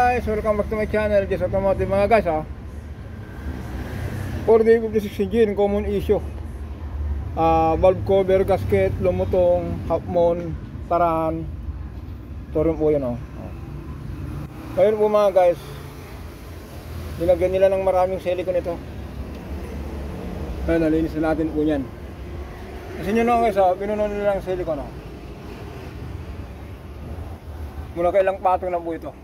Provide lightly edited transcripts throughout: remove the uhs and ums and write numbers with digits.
guys, welcome back to my channel, Jess Automotive mga guys ha. For the 56 engine, common issue, valve cover, gasket, lumutong, half moon, tarahan. Ito rin po yun Ngayon po mga guys, nilagyan nila ng maraming silicone ito. Ayun, nalinis na natin po yan. Kasi nyo na guys pinuno nila ng silicone mula kailang patong na po ito.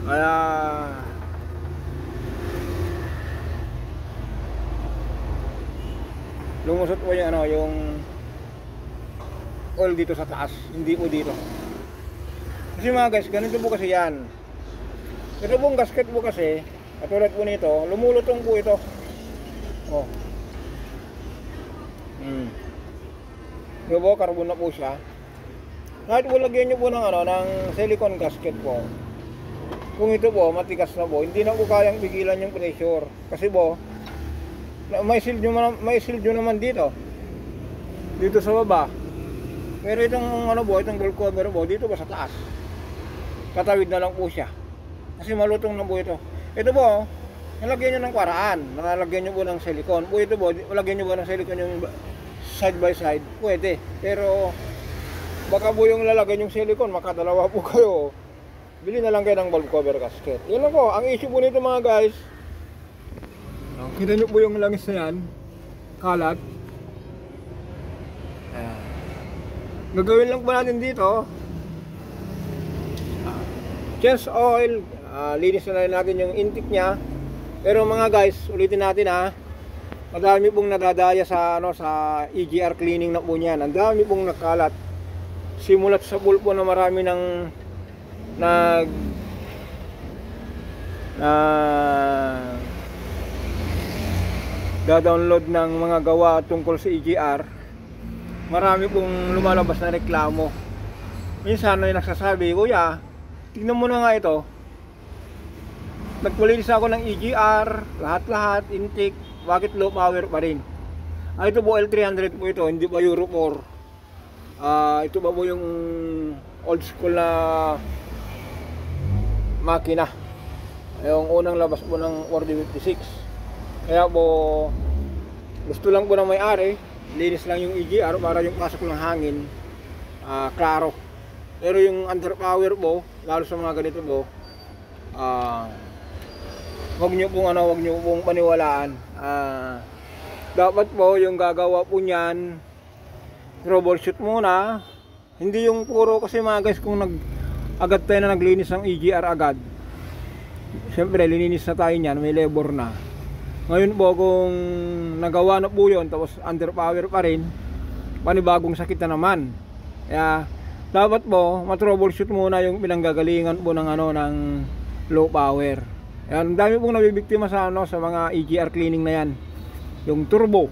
Kaya lumusot po yung yung oil dito sa taas, hindi po dito. Kasi mga guys, ganito po kasi yan. Ito pong gasket po kasi, katulad po nito, lumulutong po ito. Ito po, carbon na po siya. Kahit po lagyan nyo po ng ng silicone gasket po, kung ito po matigas na po, hindi na po kayang pigilan yung pressure. Kasi po may silyo naman dito sa baba. Pero itong itong valve cover po dito po sa taas, katawid na lang po siya kasi malutong na po ito. Ito po nalagyan nyo ng paraan, nalagyan nyo po ng silicone po. Ito po, lagyan nyo po ng silicone yung side by side, pwede. Pero baka po yung lalagyan yung silicone, makadalawa po kayo, bili na lang kayo ng valve cover gasket. Yan lang po, ang issue po nito mga guys. Kita nyo po yung langis na yan, kalat. Gagawin lang po natin dito, change oil, linis na rin natin yung intake nya. Pero mga guys, ulitin natin madami pong nadadaya sa sa EGR cleaning na po niyan. Ang dami pong nakalat. Simulat sa pulpo na marami ng da-download ng mga gawa tungkol sa EGR. Marami pong lumalabas na reklamo. Minsan ay nagsasabi, "Kuya, tingnan mo na nga ito. Nagpulinis ako ng EGR, lahat-lahat, intake, bakit low power pa rin?" Ito po L300 po ito, hindi pa Euro 4. Ito ba po yung old school na makina, yung unang labas po ng 4056. Kaya po gusto lang po ng may-ari, linis lang yung EGR para yung pasok ng hangin klaro. Pero yung underpower po, lalo sa mga ganito po, wag nyo pong paniwalaan. Dapat po yung gagawa po niyan, troubleshoot muna. Hindi yung puro, kasi mga guys, kung agad tayo na naglinis ng EGR agad, siyempre lininis na tayo niyan, may labor na. Ngayon po kung nagawa na po yun tapos underpower pa rin, panibagong sakit na naman. Kaya dapat po matroubleshoot muna yung pinanggagalingan po ng ng low power. Yan, dami pong nabibiktima sa sa mga EGR cleaning na yan, yung turbo.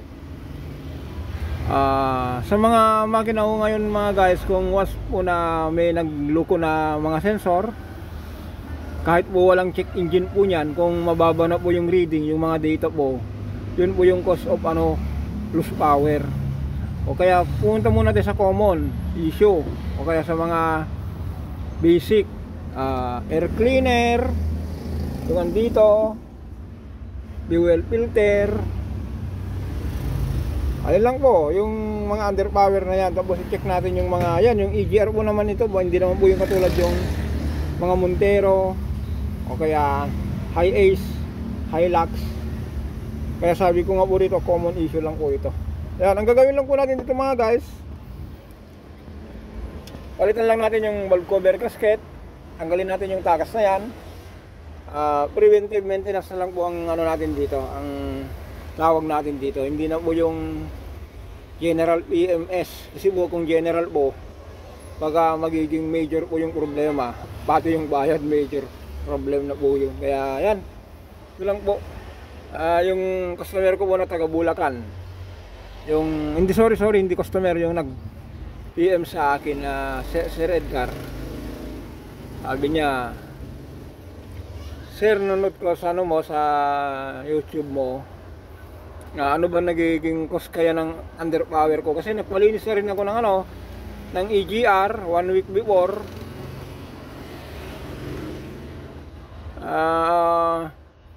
Sa mga makina ko ngayon mga guys, kung once po na may nagloko na mga sensor, kahit po walang check engine po niyan, kung mababa na po yung reading, yung mga data po, yun po yung cause of loose power. O kaya pumunta muna tayo sa common issue, o kaya sa mga basic air cleaner, yung andito, fuel filter. Ayun lang po, yung mga underpower na yan. Tapos i-check natin yung mga yung EGR po naman ito po, hindi naman po yung katulad yung mga Montero o kaya High Ace, Hilux. Kaya sabi ko nga po dito, common issue lang po ito. Yan, ang gagawin lang po natin dito mga guys, palitan lang natin yung valve cover gasket, tanggalin natin yung tagas na yan. Preventive maintenance na lang po ang natin dito, ang tawag natin dito. Hindi na po yung general PMS, kasi po kung general po, pagka magiging major po yung problema, pati yung bayad major problem na po yun. Kaya yan, ito lang po. Yung customer ko po na taga Bulacan, yung hindi customer, yung nag PM sa akin na Sir Edgar, sabi niya, "Sir, nanonood ko sa sa YouTube mo, ano ba nagiging cost kaya ng underpower ko?" Kasi nagpalinis na rin ako ng ng EGR 1 week before.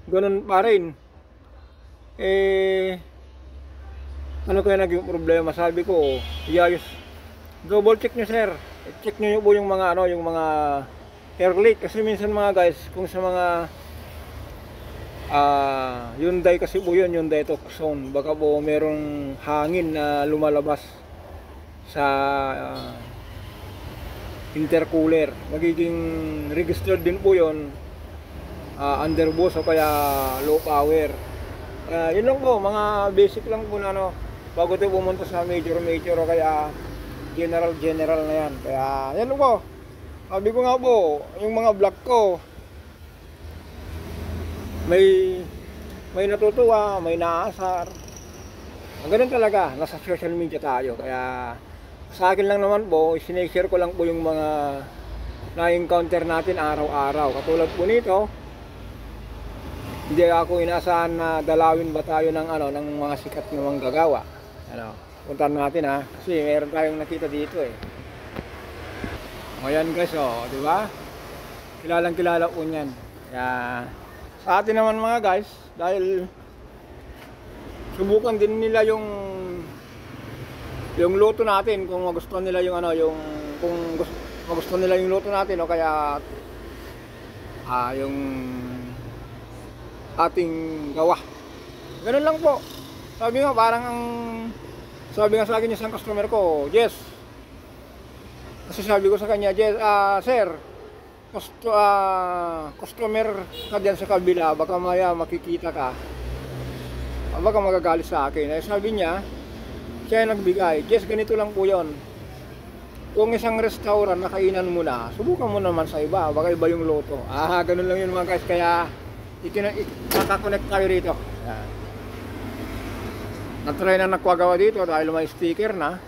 ganun pa rin. Ano kaya naging problema? Sabi ko, iayos. Double check nyo sir. Check nyo po yung mga yung mga air leak. Kasi minsan mga guys, kung sa mga Hyundai kasi po yun, Hyundai Tucson, baka po merong hangin na lumalabas sa intercooler. Magiging registered din po yun, underboost o kaya low power. Yun lang po, mga basic lang po na bago tayo pumunta sa major o kaya general na yan. Kaya yan lang po, sabi ko nga po, yung mga vlog ko may natutuwa, may naasar. Ganun talaga, nasa social media tayo. Kaya sa akin lang naman po, sinishare ko lang po yung mga na-encounter natin araw-araw. Katulad po nito, hindi ako inaasahan na dalawin ba tayo ng ng mga sikat na manggagawa. Puntahan natin kasi meron tayong nakita dito eh. Ayan guys, di ba? Kilalang kilala po niyan. Kaya sa atin naman mga guys, dahil subukan din nila yung luto natin, kung magustuhan nila yung kung magustuhan nila yung luto natin o kaya yung ating gawa. Ganun lang po. Sabi nga sa akin isang customer ko, Jess. Kasi sabi ko sa kanya, Jess, sir, customer ka dyan sa kabila, baka maya makikita ka, baka magagalit sa akin. Sabi niya, siya nagbigay, Jess, ganito lang po yun. Kung isang restaurant nakainan mo na, subukan mo naman sa iba, baka iba yung luto. Ganun lang yun mga guys. Kaya nakakonect tayo rito. Natry na nakwagawa dito dahil may sticker na.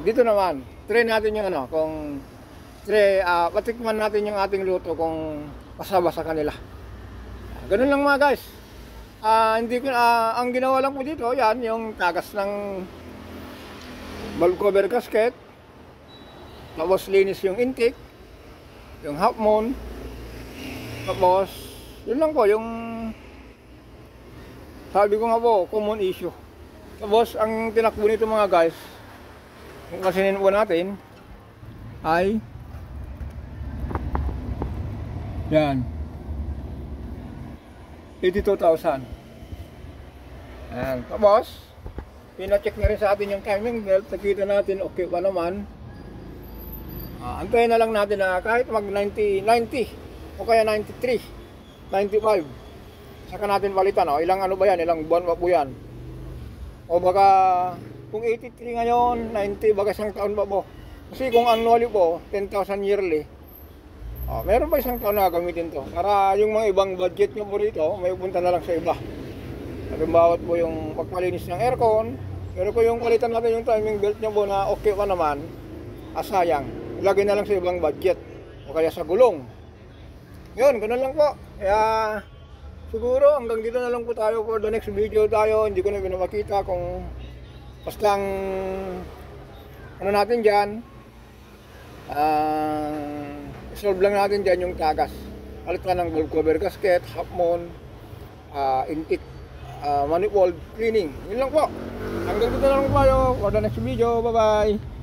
Dito naman, try natin yung kung patikman natin yung ating luto kung pasaba sa kanila. Ganun lang mga guys. Ang ginawa lang po dito, yan yung tagas ng valve cover gasket, tapos linis yung intake, yung half moon, tapos yun lang po yung sabi ko nga po, common issue. Tapos ang tinakbo nito mga guys, kung kasinin po natin ay yan 82,000. Ayan. Tapos pina-check na rin sa atin yung timing belt. Nakita natin okay pa naman. Antayin na lang natin na kahit mag 90 o kaya 93, 95, saka natin palitan. Ilang ba yan, ilang buwan pa po yan. O baka kung 83 ngayon, 90, baka isang taon pa po. Kasi kung annually po, 10,000 yearly, meron pa isang taon na gamitin to. Para yung mga ibang budget nyo po rito, may punta na lang sa iba. Halimbawa po yung pagpalinis ng aircon, pero kung yung palitan natin yung timing belt nyo po na okay pa naman, sayang. Ilagay na lang sa ibang budget o kaya sa gulong. Yun, ganun lang po. Kaya siguro hanggang dito na lang po tayo for the next video tayo. Hindi ko na pinapakita kung basta natin dyan, solve lang natin dyan yung tagas. Palitan ng valve cover gasket, half moon, intake, manifold cleaning. Yun lang po. Hanggang dito na lang po tayo for the next video. Bye bye.